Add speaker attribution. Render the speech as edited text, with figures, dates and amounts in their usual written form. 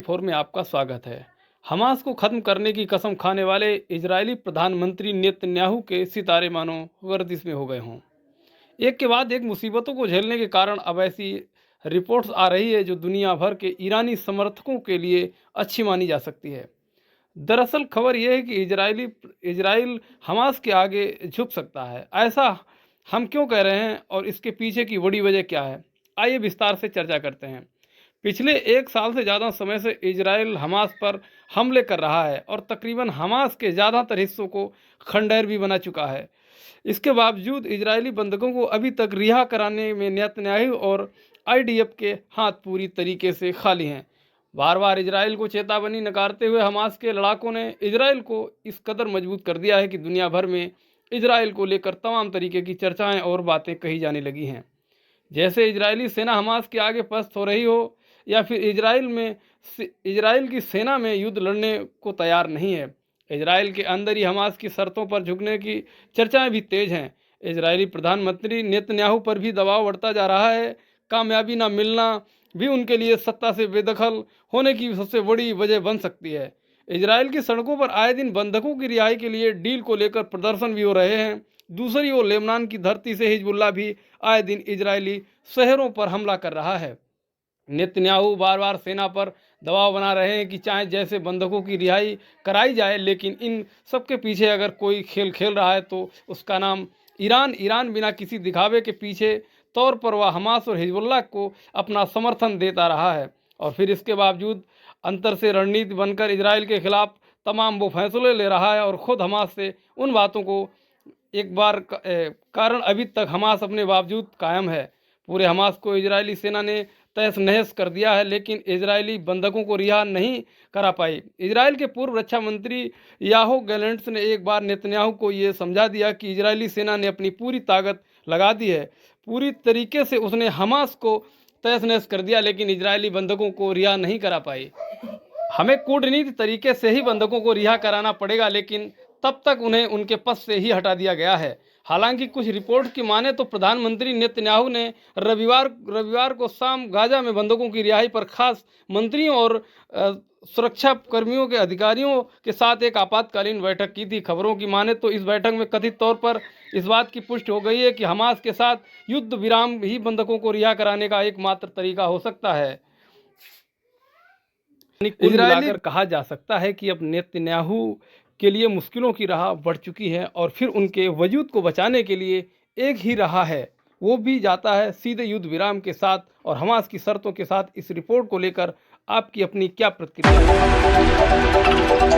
Speaker 1: 24 में आपका स्वागत है। हमास को खत्म करने की कसम खाने वाले इजरायली प्रधानमंत्री नेतन्याहू के सितारे मानो गर्दिश में हो गए हों। एक के बाद एक मुसीबतों को झेलने के कारण अब ऐसी रिपोर्ट्स आ रही है जो दुनिया भर के ईरानी समर्थकों के लिए अच्छी मानी जा सकती है। दरअसल खबर यह है कि इजराइल हमास के आगे झुक सकता है। ऐसा हम क्यों कह रहे हैं और इसके पीछे की बड़ी वजह क्या है, आइए विस्तार से चर्चा करते हैं। पिछले एक साल से ज़्यादा समय से इजराइल हमास पर हमले कर रहा है और तकरीबन हमास के ज़्यादातर हिस्सों को खंडहर भी बना चुका है। इसके बावजूद इजरायली बंधकों को अभी तक रिहा कराने में नेतन्याहू और आईडीएफ के हाथ पूरी तरीके से खाली हैं। बार बार इजराइल को चेतावनी नकारते हुए हमास के लड़ाकों ने इजराइल को इस कदर मजबूत कर दिया है कि दुनिया भर में इजराइल को लेकर तमाम तरीके की चर्चाएं और बातें कही जाने लगी हैं। जैसे इजरायली सेना हमास के आगे पस्त हो रही हो या फिर इजराइल की सेना में युद्ध लड़ने को तैयार नहीं है। इजराइल के अंदर ही हमास की शर्तों पर झुकने की चर्चाएं भी तेज हैं। इजरायली प्रधानमंत्री नेतन्याहू पर भी दबाव बढ़ता जा रहा है। कामयाबी न मिलना भी उनके लिए सत्ता से बेदखल होने की सबसे बड़ी वजह बन सकती है। इजराइल की सड़कों पर आए दिन बंधकों की रिहाई के लिए डील को लेकर प्रदर्शन भी हो रहे हैं। दूसरी ओर लेबनान की धरती से हिजबुल्लाह भी आए दिन इजरायली शहरों पर हमला कर रहा है। नेतन्याहू बार बार सेना पर दबाव बना रहे हैं कि चाहे जैसे बंधकों की रिहाई कराई जाए, लेकिन इन सबके पीछे अगर कोई खेल खेल रहा है तो उसका नाम ईरान बिना किसी दिखावे के पीछे तौर पर वह हमास और हिजबुल्लाह को अपना समर्थन देता रहा है और फिर इसके बावजूद अंतर से रणनीति बनकर इजराइल के खिलाफ तमाम वो फैसले ले रहा है और ख़ुद हमास से उन बातों को एक बार कारण अभी तक हमास अपने बावजूद कायम है। पूरे हमास को इजरायली सेना ने तहस नहस कर दिया है, लेकिन इजरायली बंधकों को रिहा नहीं करा पाई। इजराइल के पूर्व रक्षा मंत्री याहो गैलेंट्स ने एक बार नेतन्याहू को ये समझा दिया कि इजरायली सेना ने अपनी पूरी ताकत लगा दी है। पूरी तरीके से उसने हमास को तहस नहस कर दिया, लेकिन इजरायली बंधकों को रिहा नहीं करा पाई। हमें कूटनीति तरीके से ही बंधकों को रिहा कराना पड़ेगा, लेकिन तब तक उन्हें उनके पद से ही हटा दिया गया है। हालांकि कुछ रिपोर्ट की माने तो प्रधानमंत्री नेतन्याहू ने रविवार को शाम गाजा में बंधकों की रिहाई पर खास मंत्रियों और सुरक्षा कर्मियों के अधिकारियों के साथ एक आपातकालीन बैठक की थी। खबरों की माने तो इस बैठक में कथित तौर पर इस बात की पुष्टि हो गई है कि हमास के साथ युद्ध विराम ही बंधकों को रिहा कराने का एकमात्र तरीका हो सकता है। इजरायली कहा जा सकता है कि अब नेतन्याहू के लिए मुश्किलों की राह बढ़ चुकी है और फिर उनके वजूद को बचाने के लिए एक ही राह है, वो भी जाता है सीधे युद्ध विराम के साथ और हमास की शर्तों के साथ। इस रिपोर्ट को लेकर आपकी अपनी क्या प्रतिक्रिया है?